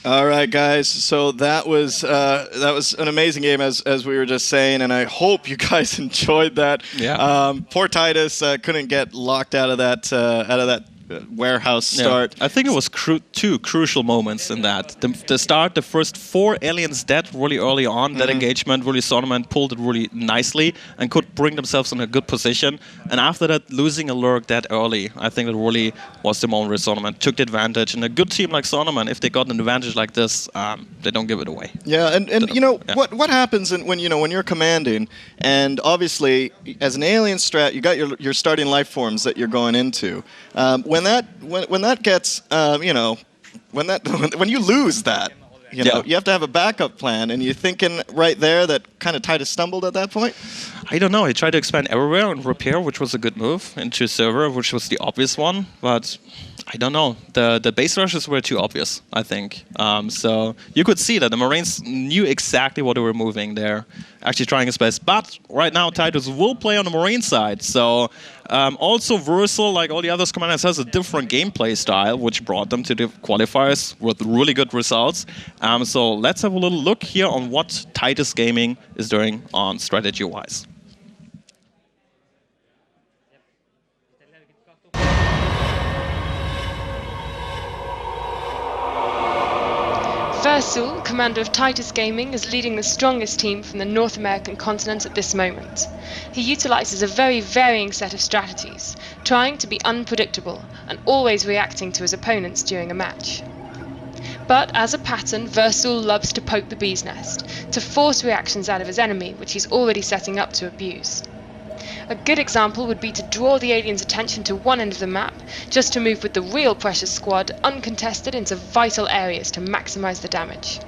All right, guys. So that was an amazing game, as we were just saying, and I hope you guys enjoyed that. Yeah. Poor Titus couldn't get locked out of that warehouse start. Yeah. I think it was two crucial moments in that. The start, the first 4 aliens dead really early on. That engagement, really Saunamen pulled it really nicely and could bring themselves in a good position. And after that, losing a lurk that early, I think that really was the moment where Saunamen took the advantage. And a good team like Saunamen, if they got an advantage like this, they don't give it away. Yeah, and you know what happens when you're commanding, and obviously as an alien strat, you got your starting life forms that you're going into. When that gets when you lose that, you have to have a backup plan, and you're thinking right there that kind of Titus stumbled at that point. I don't know. He tried to expand everywhere and repair, which was a good move, into server, which was the obvious one. But I don't know. The base rushes were too obvious, I think. So you could see that the Marines knew exactly what they were moving there, actually trying his best. But right now, Titus will play on the Marine side. So also Versal, like all the other commanders, has a different gameplay style, which brought them to the qualifiers with really good results. So let's have a little look here on what Titus Gaming is doing on strategy-wise. Versal, commander of Titus Gaming, is leading the strongest team from the North American continent at this moment. He utilizes a very varying set of strategies, trying to be unpredictable and always reacting to his opponents during a match. But as a pattern, Versal loves to poke the bee's nest, to force reactions out of his enemy, which he's already setting up to abuse. A good example would be to draw the aliens' attention to one end of the map, just to move with the real Precious squad uncontested into vital areas to maximize the damage.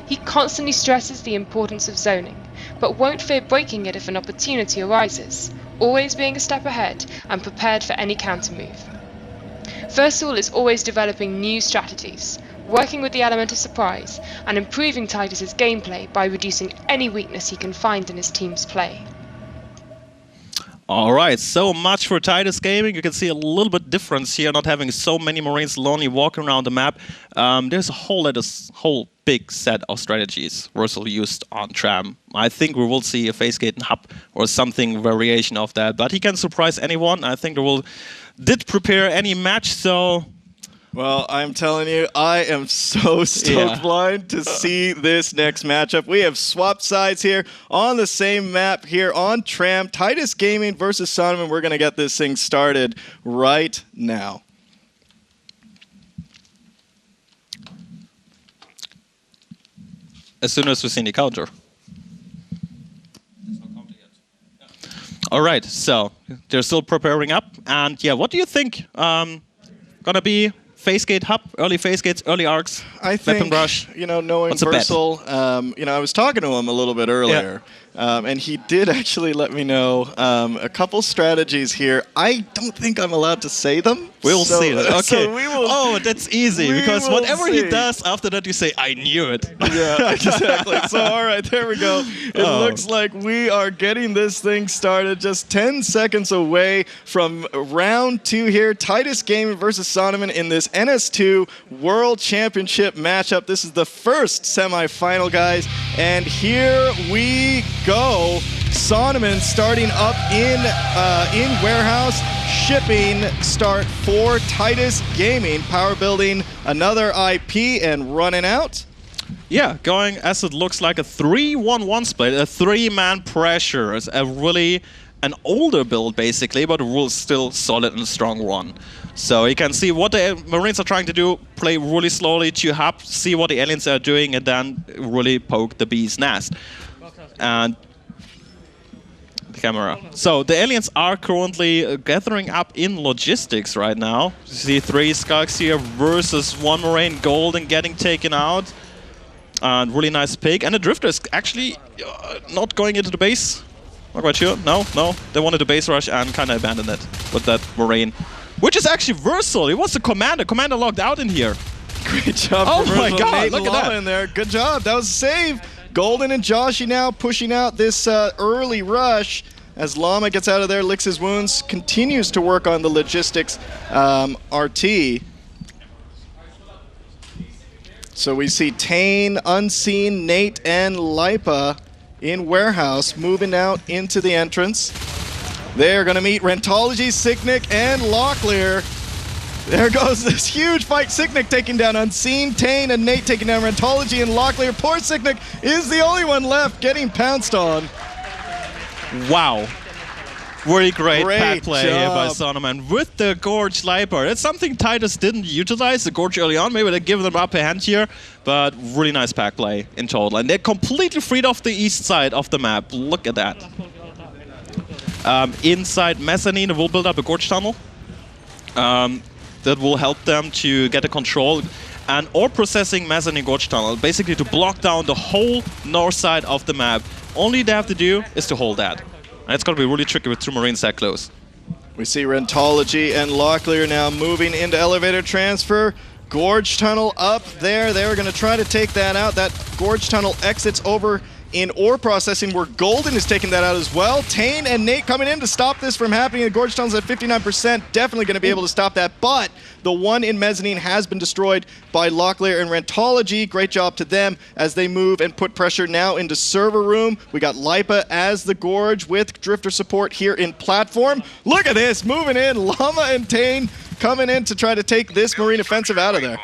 He constantly stresses the importance of zoning, but won't fear breaking it if an opportunity arises, always being a step ahead and prepared for any countermove. Versal is always developing new strategies, working with the element of surprise, and improving Titus's gameplay by reducing any weakness he can find in his team's play. Alright, so much for Titus Gaming. You can see a little bit difference here, not having so many Marines lonely walking around the map. There's a whole big set of strategies Versal used on Tram. I think we will see a Phase Gate and Hub or something variation of that, but he can surprise anyone. I think did prepare any match, so... Well, I'm telling you, I am so stoked blind to see this next matchup. We have swapped sides here on the same map here on Tram. Titus Gaming versus Saunamen. We're going to get this thing started right now. As soon as we see the counter. All right, so they're still preparing up. And yeah, what do you think? Gonna be Phase Gate Hub, early Phase Gates, early arcs, I think, weapon rush. Knowing Versal, I was talking to him a little bit earlier, and he did actually let me know a couple strategies here. I don't think I'm allowed to say them. We'll see it. Okay. So we will, oh, that's easy, because whatever he does after that, you say, I knew it. Yeah, exactly. So, all right, there we go. It looks like we are getting this thing started just 10 seconds away from round 2 here. Titus Gaming versus Saunamen in this NS2 World Championship matchup. This is the first semifinal, guys, and here we go. Saunamen starting up in warehouse. Shipping start for Titus Gaming. Power building another IP and running out. Yeah, going as it looks like a 3-1-1 split, a 3-man pressure. It's an older build basically, but still solid and strong one. So you can see what the Marines are trying to do, play really slowly to hub, see what the aliens are doing, and then really poke the bee's nest. And the camera. So the aliens are currently gathering up in logistics right now. You see 3 Skulks here versus 1 Marine Golden getting taken out. And really nice pick. And the Drifter is actually not going into the base. Not quite sure. No. They wanted the base rush and kind of abandoned it with that Marine. Which is actually Versal. He was the commander. Commander logged out in here. Great job. Oh my God, look at that. In there. Good job. That was a save. Golden and Joshy now pushing out this early rush as Llama gets out of there, licks his wounds, continues to work on the logistics RT. So we see Tane, Unseen, Nate, and Lipa in Warehouse moving out into the entrance. They're going to meet Rentology, Sicknick, and Locklear. There goes this huge fight. Sicknick taking down Unseen, Tane, and Nate taking down Rentology and Locklear. Poor Sicknick is the only one left getting pounced on. Wow. Really great pack play job here by Saunamen with the Gorge Liper. It's something Titus didn't utilize, the Gorge early on. Maybe they're giving them upper hand here, but really nice pack play in total. And they're completely freed off the east side of the map. Look at that. Inside Mezzanine, it will build up a Gorge tunnel. That will help them to get a control. And ore processing Mezzanine Gorge tunnel, basically to block down the whole north side of the map. Only they have to do is to hold that. And it's going to be really tricky with two Marines that close. We see Rentology and Locklear now moving into elevator transfer. Gorge tunnel up there. They're going to try to take that out. That Gorge tunnel exits over in ore processing where Golden is taking that out as well. Tane and Nate coming in to stop this from happening. The Gorge tunnel's at 59%. Definitely going to be able to stop that. But the one in Mezzanine has been destroyed by Locklear and Rentology. Great job to them as they move and put pressure now into server room. We got Lipa as the Gorge with Drifter support here in platform. Look at this, moving in. Llama and Tane coming in to try to take this Marine offensive out of there.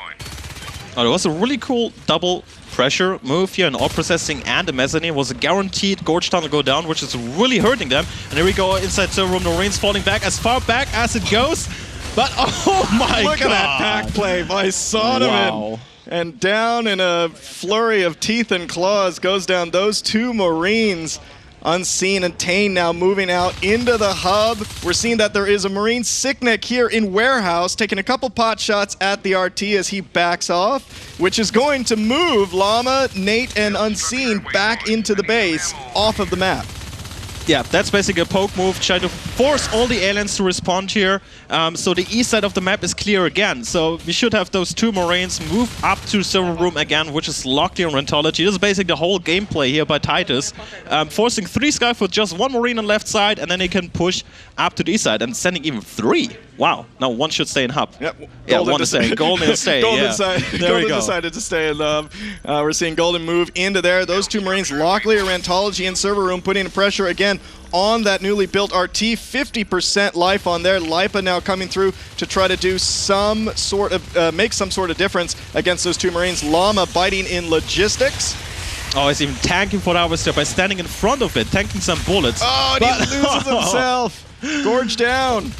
Oh, it was a really cool double pressure move here, and ore processing and the Mezzanine was a guaranteed Gorge tunnel go down, which is really hurting them. And here we go inside server room. The Marines falling back as far back as it goes. But oh my god! Look at that pack play by Saunamen. Wow. And down in a flurry of teeth and claws goes down those two Marines. Unseen and Tane now moving out into the hub. We're seeing that there is a Marine Sicknick here in Warehouse, taking a couple pot shots at the RT as he backs off, which is going to move Llama, Nate, and Unseen back into the base off of the map. Yeah, that's basically a poke move, try to force all the aliens to respond here, so the east side of the map is clear again. So we should have those two Marines move up to server room again, which is locked here in Rentology. This is basically the whole gameplay here by Titus, forcing 3 Skyfoot with just 1 Marine on left side, and then he can push up to the east side, and sending even 3. Wow, now 1 should stay in hub. Yep. Yeah, 1 is staying. Golden is staying. Golden, Yeah. Golden decided to stay in the hub. We're seeing Golden move into there. Those two Marines, Locklear, Rentology, and server room, putting pressure again on that newly built RT. 50% life on there. Lipa now coming through to try to do some sort of make some sort of difference against those two Marines. Llama biting in logistics. Oh, he's even tanking for hours by standing in front of it, tanking some bullets. Oh, and he loses himself. Gorge down.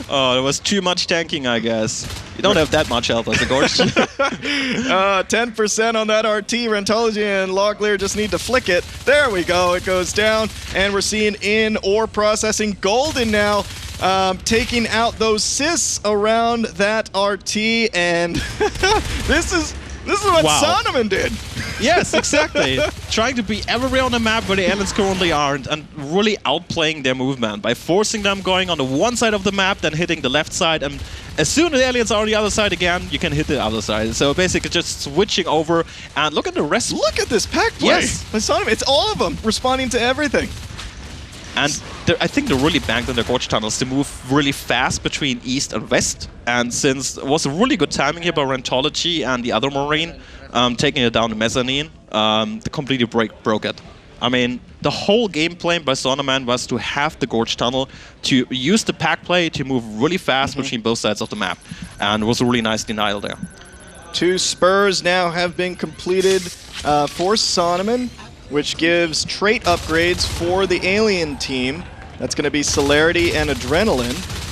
Oh, there was too much tanking, I guess. You don't have that much health as a Gorge. 10% on that RT. Rentology and Locklear just need to flick it. There we go. It goes down. And we're seeing in ore processing Golden now taking out those cysts around that RT. And this is what Saunamen did. Yes, exactly. Trying to be everywhere on the map where the aliens currently aren't, and really outplaying their movement by forcing them going on the one side of the map, then hitting the left side, and as soon as the aliens are on the other side again, you can hit the other side. So basically just switching over, and look at the rest. Look at this pack play. Yes. By Saunamen. It's all of them responding to everything. And I think they're really banked on their Gorge tunnels to move really fast between east and west. And since it was a really good timing here by Rentology and the other Marine, taking it down to Mezzanine, they completely broke it. I mean, the whole game plan by Saunamen was to have the Gorge tunnel, to use the pack play to move really fast between both sides of the map. And it was a really nice denial there. 2 spurs now have been completed for Saunamen, which gives trait upgrades for the alien team. That's going to be Celerity and Adrenaline.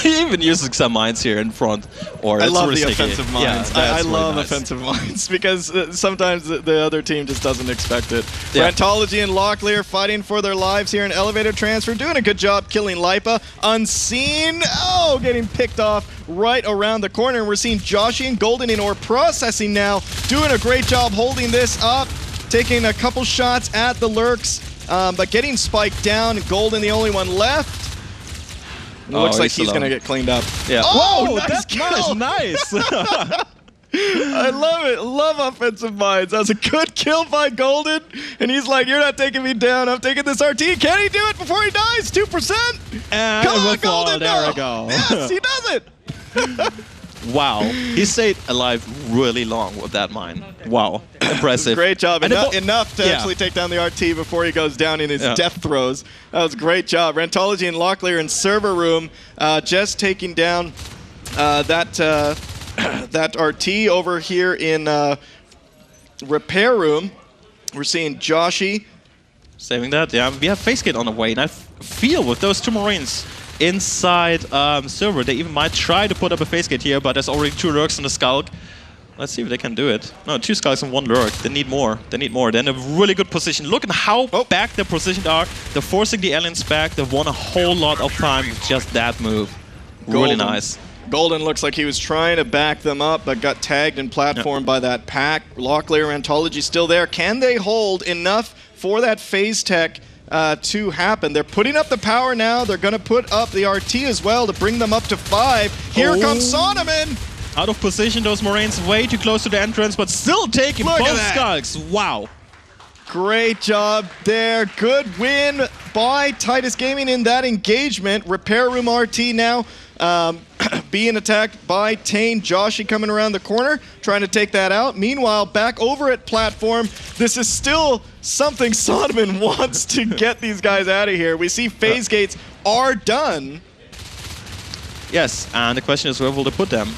Even using some mines here in front. Or I love really the sticky. offensive mines. Yeah, I really love nice. offensive mines because sometimes the other team just doesn't expect it. Yeah. Rentology and Locklear fighting for their lives here in elevator transfer, doing a good job killing Lipa. Unseen, getting picked off right around the corner. And we're seeing Joshi and Golden in ore processing now, doing a great job holding this up, taking a couple shots at the lurks, but getting spiked down. Golden the only one left. It looks like he's going to get cleaned up. Yeah. Oh, nice that's kill. nice. I love it. Love offensive minds. That was a good kill by Golden. And he's like, you're not taking me down. I'm taking this RT. Can he do it before he dies? 2%? And Come on, Golden. Golden. There no. we go. Yes, he does it. Wow. He stayed alive really long with that mine. Wow. Impressive. Great job. And Enough to actually take down the RT before he goes down in his death throes. That was a great job. Rantology and Locklear in server room just taking down that RT over here in repair room. We're seeing Joshi saving that. Yeah, we have Facegate on the way, and I feel with those two Marines inside server, they even might try to put up a Facegate here, but there's already 2 lurks in the Skulk. Let's see if they can do it. No, 2 Skulks and 1 lurk. They need more. They need more. They're in a really good position. Look at how back they're positioned are. They're forcing the aliens back. They've won a whole lot of time with just that move. Really nice. Golden looks like he was trying to back them up, but got tagged and platformed by that pack. Locklear Rantology still there. Can they hold enough for that phase tech to happen? They're putting up the power now. They're going to put up the RT as well to bring them up to 5. Here comes Saunamen. Out of position, those Marines way too close to the entrance, but still taking both Skulks. Wow. Great job there. Good win by Titus Gaming in that engagement. Repair room RT now being attacked by Tane. Joshi coming around the corner, trying to take that out. Meanwhile, back over at platform, this is still something Saunamen wants to get these guys out of here. We see phase gates are done. Yes, and the question is where will they put them?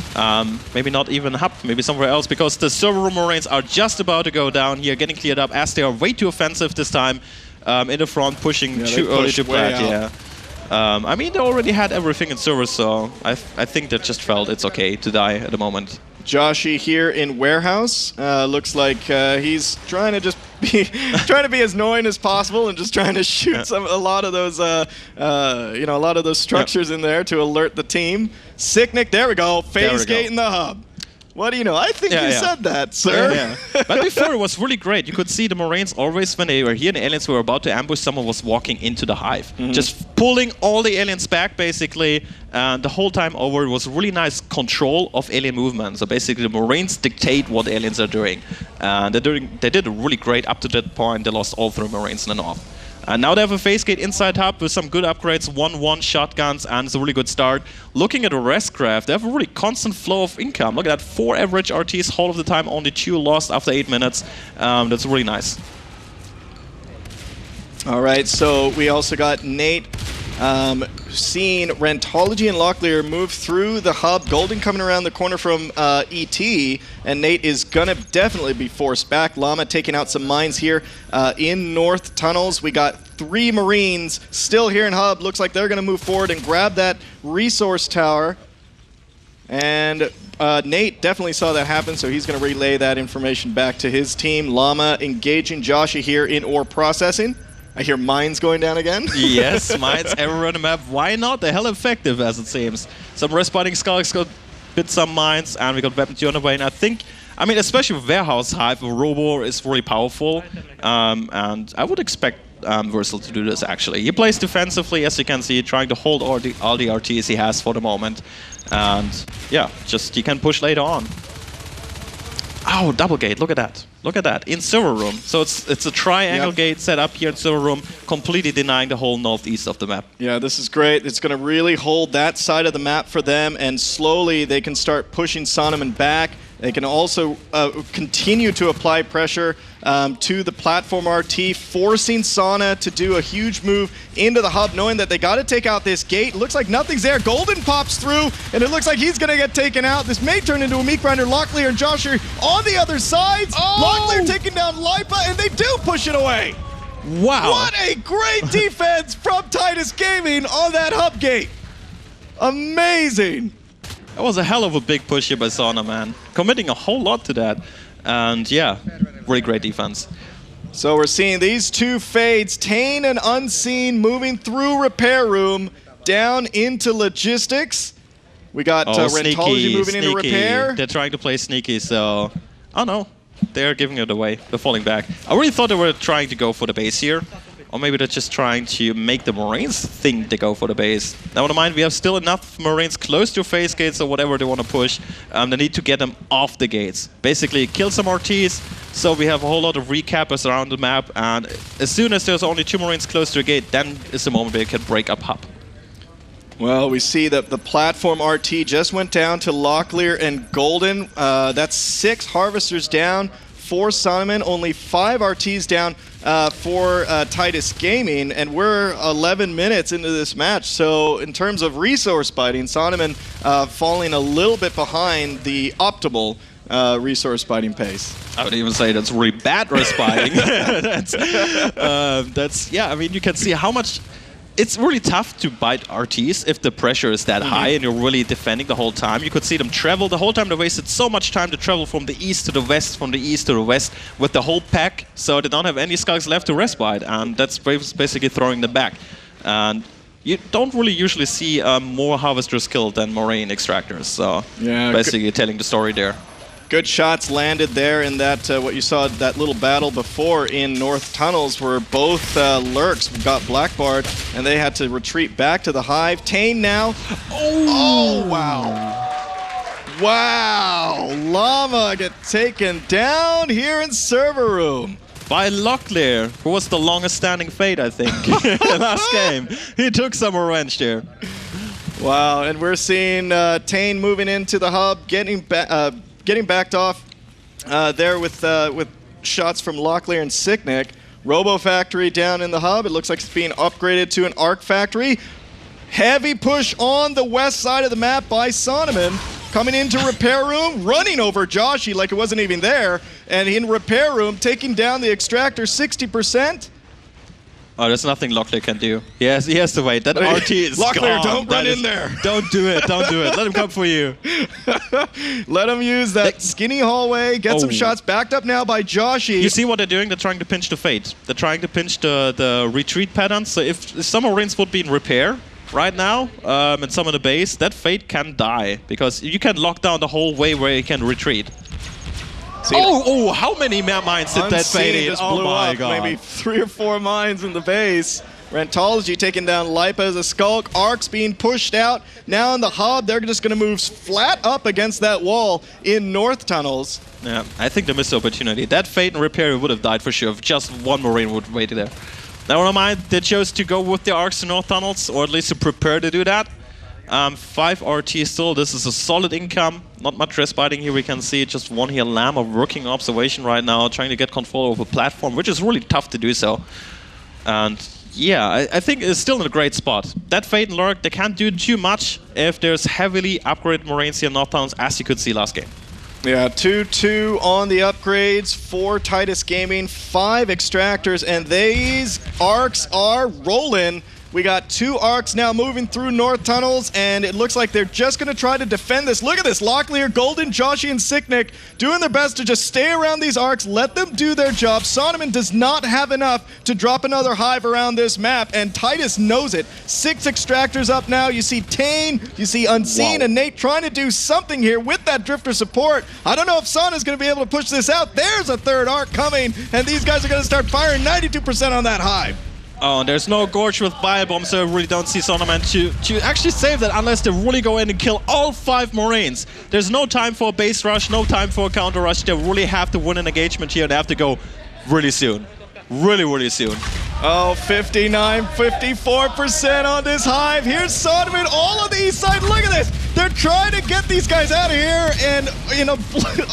Maybe not even Hub, maybe somewhere else, because the server room Marines are just about to go down here, getting cleared up as they are way too offensive this time in the front, pushing too early to plat. I mean, they already had everything in server, so I think they just felt it's okay to die at the moment. Joshi here in warehouse. Looks like he's trying to just be as annoying as possible and just trying to shoot a lot of those structures in there to alert the team. Sicknick, there we go. Phase gate in the hub. What do you know? I think you said that, sir. But before it was really great. You could see the Marines always, when they were here, the aliens were about to ambush, someone was walking into the hive. Just pulling all the aliens back, basically. And the whole time over, it was really nice control of alien movement. So basically, the Marines dictate what the aliens are doing. And they did really great up to that point. They lost all 3 Marines in the north. And now they have a phase gate inside hub with some good upgrades, 1-1 shotguns, and it's a really good start. Looking at the rest craft, they have a really constant flow of income. Look at that, 4 average RTs whole of the time, only 2 lost after 8 minutes. That's really nice. All right, so we also got Nate seeing Rantology and Locklear move through the hub. Golden coming around the corner from ET, and Nate is gonna definitely be forced back. Llama taking out some mines here in north tunnels. We got 3 Marines still here in hub. Looks like they're gonna move forward and grab that resource tower. And Nate definitely saw that happen, so he's gonna relay that information back to his team. Llama engaging Joshi here in ore processing. I hear mines going down again. Yes, mines everywhere on the map. Why not? They're hell effective, as it seems. Some respawning Skulks got bit some mines, and we got Weapon 2 on the way. And I mean, especially with Warehouse Hive, Robo is really powerful. And I would expect Versal to do this, actually. He plays defensively, as you can see, trying to hold all the RTs he has for the moment. And yeah, just he can push later on. Oh, double gate, look at that. Look at that, in server room. So it's a triangle gate set up here in server room, completely denying the whole northeast of the map. Yeah, this is great. It's going to really hold that side of the map for them, and slowly they can start pushing Saunamen back. They can also continue to apply pressure to the platform RT, forcing Sauna to do a huge move into the hub, knowing that they got to take out this gate. Looks like nothing's there. Golden pops through, and it looks like he's going to get taken out. This may turn into a meat grinder. Locklear and Josh are on the other sides. Locklear taking down Lipa, and they do push it away. Wow. What a great defense from Titus Gaming on that hub gate. Amazing. That was a hell of a big push here by Sauna, man. Committing a whole lot to that. And yeah, really great defense. So we're seeing these 2 fades, Tane and Unseen, moving through repair room down into logistics. We got Rantology moving into repair. They're trying to play sneaky, so... Oh no, they're giving it away. They're falling back. I really thought they were trying to go for the base here. Or maybe they're just trying to make the Marines think they go for the base. Now, in mind, we have still enough Marines close to phase gates or whatever they want to push. They need to get them off the gates. Basically, kill some RTs, so we have a whole lot of recappers around the map. And as soon as there's only 2 Marines close to a gate, then is the moment where you can break up hub. Well, we see that the platform RT just went down to Locklear and Golden. That's 6 Harvesters down for Saunamen, only 5 RTs down for Titus Gaming, and we're 11 minutes into this match. So in terms of resource biting, Saunamen falling a little bit behind the optimal resource biting pace. I would even say that's really bad resource biting. Yeah, I mean, you can see how much. It's really tough to bite RTs if the pressure is that high and you're really defending the whole time. You could see them travel the whole time. They wasted so much time to travel from the east to the west, from the east to the west with the whole pack, so they don't have any skulls left to respite, and that's basically throwing them back. And you don't really usually see more Harvesters killed than Moraine Extractors, so yeah, basically telling the story there. Good shots landed there in that, what you saw, that little battle before in North Tunnels where both lurks got blackbarred and they had to retreat back to the hive. Tane now. Oh, wow. Wow. Llama get taken down here in server room. By Locklear, who was the longest standing Fate, I think, last game. He took some revenge there. Wow, and we're seeing Tane moving into the hub, getting backed off there with shots from Locklear and Sicknick. Robo Factory down in the hub. It looks like it's being upgraded to an Arc Factory. Heavy push on the west side of the map by Saunamen. Coming into Repair Room, running over Joshi like it wasn't even there. And in Repair Room, taking down the Extractor 60%. Oh, there's nothing Locklear can do. He has to wait. That RT is Locklear, gone. don't run in there. Don't do it. Don't do it. Let him come for you. Let him use that skinny hallway. Get some shots backed up now by Joshi. You see what they're doing? They're trying to pinch the Fate. They're trying to pinch the retreat patterns. So if some Marines would be in repair right now, and some of the base, that Fate can die. Because you can lock down the whole way where you can retreat. Oh, how many mines did that Fate just blew up. God. Maybe 3 or 4 mines in the base. Rentology taking down Lipa as a Skulk. Arcs being pushed out. Now in the hub, they're just going to move flat up against that wall in North Tunnels. Yeah, I think they missed the opportunity. That Fate and Repair would have died for sure if just one Marine would wait there. Never mind, they chose to go with the Arcs to North Tunnels, or at least to prepare to do that. 5 RT still. This is a solid income. Not much respiting here. We can see just one here. Llama working observation right now, trying to get control over the platform, which is really tough to do so. And yeah, I think it's still in a great spot. That Fate and Lurk, they can't do too much if there's heavily upgraded Marines here in North Towns, as you could see last game. Yeah, 2-2 on the upgrades for Titus Gaming. 5 Extractors, and these Arcs are rolling. We got 2 Arcs now moving through North Tunnels, and it looks like they're just going to try to defend this. Look at this. Locklear, Golden, Joshi, and Sicknick doing their best to just stay around these Arcs, let them do their job. Saunamen does not have enough to drop another hive around this map, and Titus knows it. 6 Extractors up now. You see Tane, you see Unseen, and Nate trying to do something here with that Drifter support. I don't know if Sauna's going to be able to push this out. There's a 3rd Arc coming, and these guys are going to start firing 92% on that hive. Oh, and there's no Gorge with Biobomb, so I really don't see Saunamen to actually save that unless they really go in and kill all 5 Marines. There's no time for a base rush, no time for a counter rush. They really have to win an engagement here. They have to go really soon. Really, really soon. Oh, 59, 54% on this hive. Here's Saunamen all on the east side. Look at this. They're trying to get these guys out of here, and you know,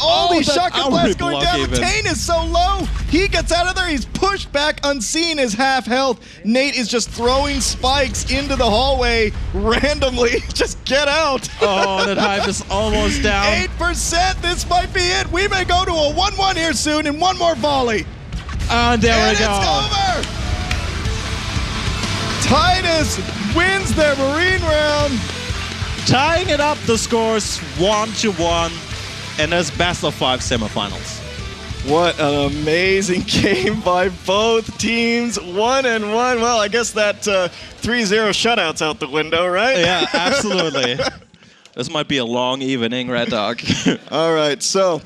all these shotgun blasts going down. The Tane is so low. He gets out of there. He's pushed back. Unseen is half health. Nate is just throwing spikes into the hallway randomly. Just get out. Oh, that hive is almost down. 8%. This might be it. We may go to a 1-1 here soon, and one more volley. And there we go. It's over. Titus wins their Marine round. Tying it up, the scores 1-1 in this best of 5 semifinals. What an amazing game by both teams. 1-1. Well, I guess that 3-0 shutout's out the window, right? Yeah, absolutely. This might be a long evening, Red Dog. All right, so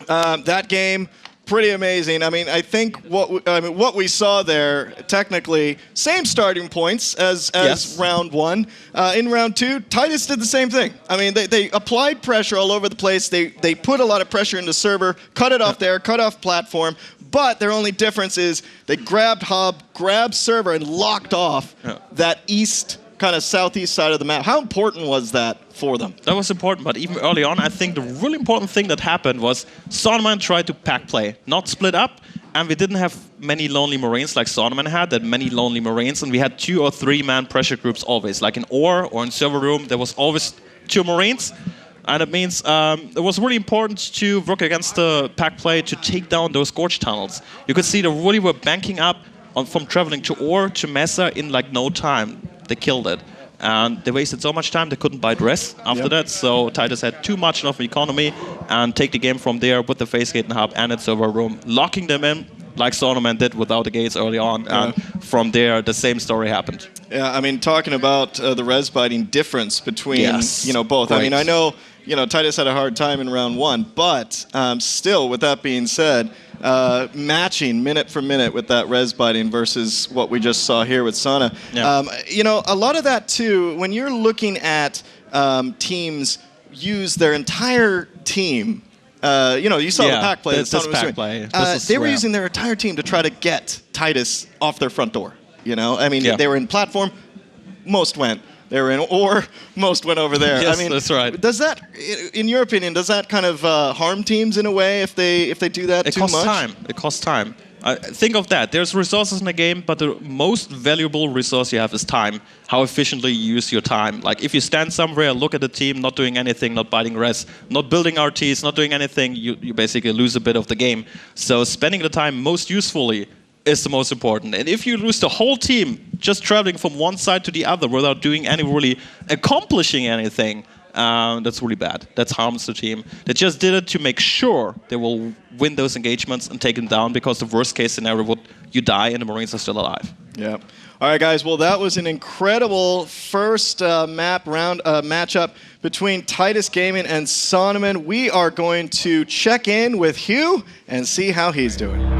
that game, pretty amazing. I mean, I think what we saw there, technically, same starting points as yes. Round 1. In round 2, Titus did the same thing. I mean, they applied pressure all over the place. They put a lot of pressure into server, cut it off there, cut off platform. But their only difference is they grabbed hub, grabbed server, and locked off that east kind of southeast side of the map. How important was that for them? That was important, but even early on, I think the really important thing that happened was Saunamen tried to pack play, not split up, and we didn't have many lonely Marines like Saunamen had, that many lonely Marines, and we had 2 or 3 man pressure groups always. Like in ore or in server room, there was always 2 Marines, and it means it was really important to work against the pack play to take down those gorge tunnels. You could see they really were banking up from traveling to ore to Mesa in like no time. They killed it. And they wasted so much time, they couldn't buy dress after that, so Titus had too much of an economy and take the game from there with the face gate and hub and its server room, locking them in like Saunamen did without the gates early on, and from there the same story happened. Yeah, I mean, talking about the res biting difference between both. Great. I mean, I know Titus had a hard time in round 1, but still, with that being said, matching minute for minute with that res biting versus what we just saw here with Sauna. Yeah. A lot of that too, when you're looking at teams use their entire team. You saw the pack play. This pack play. They were using their entire team to try to get Titus off their front door. I mean, they were in platform, most went. They were in ore, most went over there. Yes, I mean, that's right. Does that, in your opinion, does that kind of harm teams in a way if they do that too much? It costs time. Think of that. There's resources in the game, but the most valuable resource you have is time. How efficiently you use your time. Like if you stand somewhere, look at the team, not doing anything, not biting res, not building RTs, not doing anything, you basically lose a bit of the game. So spending the time most usefully is the most important. And if you lose the whole team just traveling from one side to the other without doing accomplishing anything, that's really bad. That harms the team. They just did it to make sure they will win those engagements and take them down, because the worst case scenario would you die and the Marines are still alive. Yeah. All right, guys. Well, that was an incredible first matchup between Titus Gaming and Saunamen. We are going to check in with Hugh and see how he's doing.